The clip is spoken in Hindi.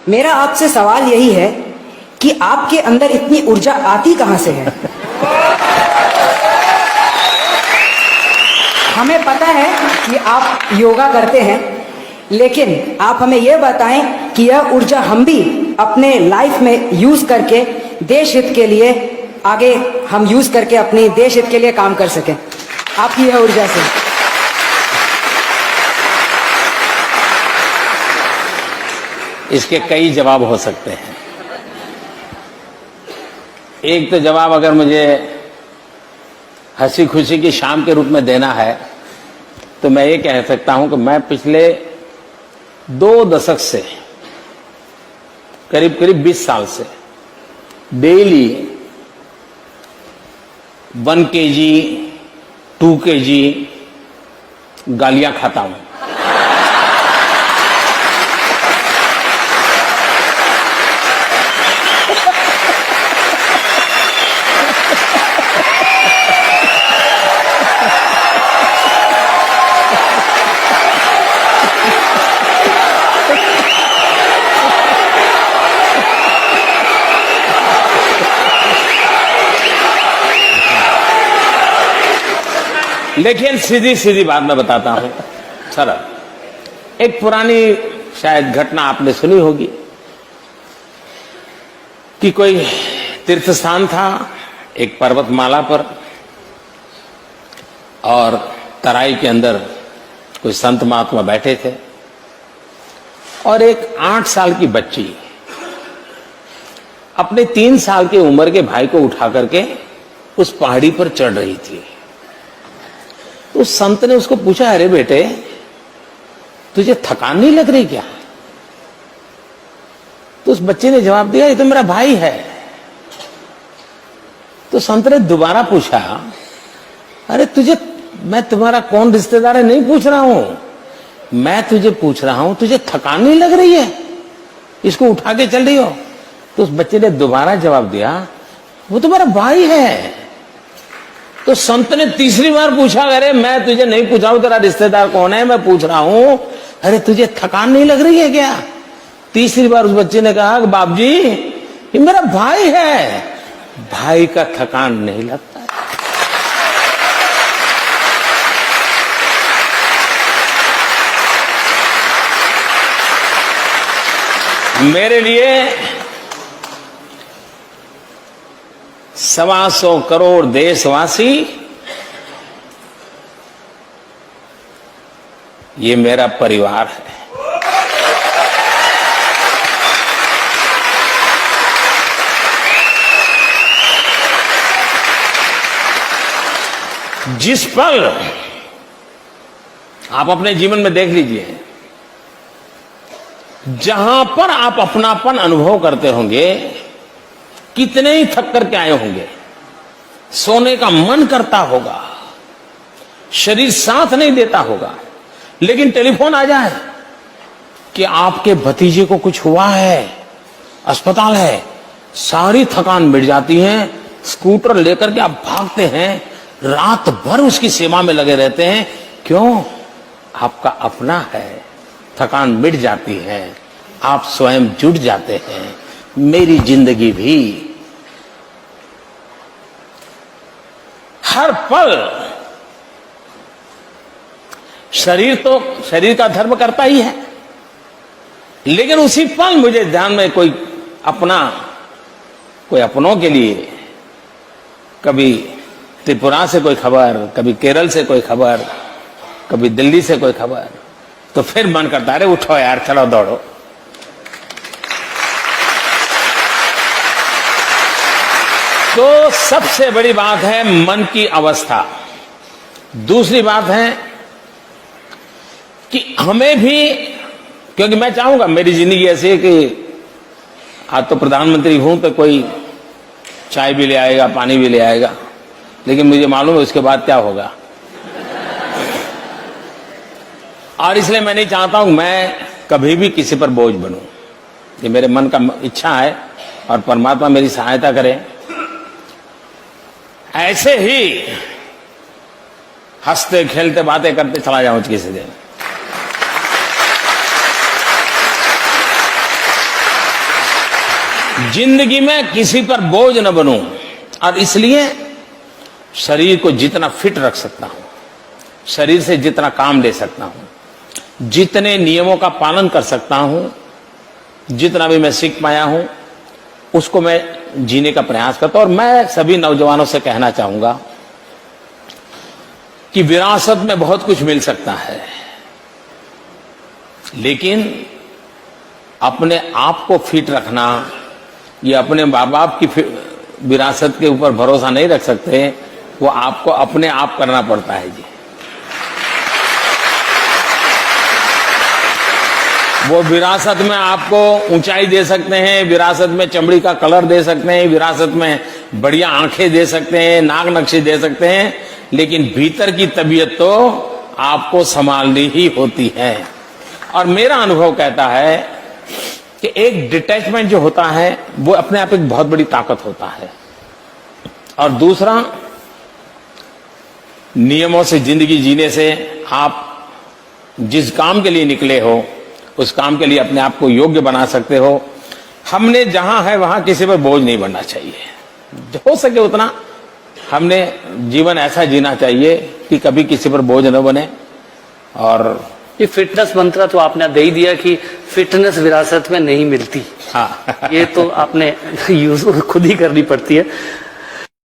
मेरा आपसे सवाल यही है कि आपके अंदर इतनी ऊर्जा आती कहां से है? हमें पता है कि आप योगा करते हैं, लेकिन आप हमें यह बताएं कि यह ऊर्जा हम भी अपने लाइफ में यूज करके देश हित के लिए आगे हम यूज करके अपनी देश हित के लिए काम कर सकें आपकी यह ऊर्जा से। इसके कई जवाब हो सकते हैं। एक तो जवाब अगर मुझे हंसी खुशी की शाम के रूप में देना है तो मैं ये कह सकता हूं कि मैं पिछले 2 दशक से करीब करीब 20 साल से डेली 1 kg 2 kg गालियां खाता हूं। लेकिन सीधी सीधी बात मैं बताता हूं सरल। एक पुरानी शायद घटना आपने सुनी होगी कि कोई तीर्थ स्थान था एक पर्वतमाला पर, और तराई के अंदर कोई संत महात्मा बैठे थे, और एक 8 साल की बच्ची अपने 3 साल की उम्र के भाई को उठा करके उस पहाड़ी पर चढ़ रही थी। उस संत ने उसको पूछा, अरे बेटे तुझे थकान नहीं लग रही क्या? तो उस बच्चे ने जवाब दिया, ये तो मेरा भाई है। तो संत ने दोबारा पूछा, अरे तुझे, मैं तुम्हारा कौन रिश्तेदार है नहीं पूछ रहा हूं, मैं तुझे पूछ रहा हूं तुझे थकान नहीं लग रही है, इसको उठा के चल रही हो? तो उस बच्चे ने दोबारा जवाब दिया, वो तो मेरा भाई है। तो संत ने तीसरी बार पूछा, अरे मैं तुझे नहीं पूछा हूं तेरा रिश्तेदार कौन है, मैं पूछ रहा हूं अरे तुझे थकान नहीं लग रही है क्या? तीसरी बार उस बच्चे ने कहा, बाप जी ये मेरा भाई है, भाई का थकान नहीं लगता। मेरे लिए 125 करोड़ देशवासी ये मेरा परिवार है। जिस पल आप अपने जीवन में देख लीजिए, जहां पर आप अपनापन अनुभव करते होंगे, कितने ही थक करके आए होंगे, सोने का मन करता होगा, शरीर साथ नहीं देता होगा, लेकिन टेलीफोन आ जाए कि आपके भतीजे को कुछ हुआ है, अस्पताल है, सारी थकान मिट जाती है। स्कूटर लेकर के आप भागते हैं, रात भर उसकी सेवा में लगे रहते हैं। क्यों? आपका अपना है, थकान मिट जाती है, आप स्वयं जुट जाते हैं। मेरी जिंदगी भी हर पल शरीर का धर्म करता ही है, लेकिन उसी पल मुझे ध्यान में कोई अपनों के लिए, कभी त्रिपुरा से कोई खबर, कभी केरल से कोई खबर, कभी दिल्ली से कोई खबर, तो फिर मन करता है, अरे उठो यार, चलो दौड़ो। तो सबसे बड़ी बात है मन की अवस्था। दूसरी बात है कि हमें भी, क्योंकि मैं चाहूंगा मेरी जिंदगी ऐसी है कि आज तो प्रधानमंत्री हूं तो कोई चाय भी ले आएगा, पानी भी ले आएगा, लेकिन मुझे मालूम है उसके बाद क्या होगा। और इसलिए मैं नहीं चाहता हूं मैं कभी भी किसी पर बोझ बनूं। ये मेरे मन का इच्छा है और परमात्मा मेरी सहायता करे। ऐसे ही हंसते खेलते बातें करते चला जाऊं किसी दिन। जिंदगी में किसी पर बोझ न बनूं, और इसलिए शरीर को जितना फिट रख सकता हूं, शरीर से जितना काम ले सकता हूं, जितने नियमों का पालन कर सकता हूं, जितना भी मैं सीख पाया हूं, उसको मैं जीने का प्रयास करता हूं। और मैं सभी नौजवानों से कहना चाहूंगा कि विरासत में बहुत कुछ मिल सकता है, लेकिन अपने आप को फिट रखना, ये अपने माँ बाप की विरासत के ऊपर भरोसा नहीं रख सकते, वो आपको अपने आप करना पड़ता है जी। वो विरासत में आपको ऊंचाई दे सकते हैं, विरासत में चमड़ी का कलर दे सकते हैं, विरासत में बढ़िया आंखें दे सकते हैं, नाक नक्शे दे सकते हैं, लेकिन भीतर की तबीयत तो आपको संभालनी ही होती है। और मेरा अनुभव कहता है कि एक डिटैचमेंट जो होता है वो अपने आप एक बहुत बड़ी ताकत होता है। और दूसरा, नियमों से जिंदगी जीने से आप जिस काम के लिए निकले हो उस काम के लिए अपने आप को योग्य बना सकते हो। हमने जहां है वहां किसी पर बोझ नहीं बनना चाहिए। हो सके उतना हमने जीवन ऐसा जीना चाहिए कि कभी किसी पर बोझ न बने। और ये फिटनेस मंत्र तो आपने दे ही दिया कि फिटनेस विरासत में नहीं मिलती। हाँ ये तो आपने यूज खुद ही करनी पड़ती है।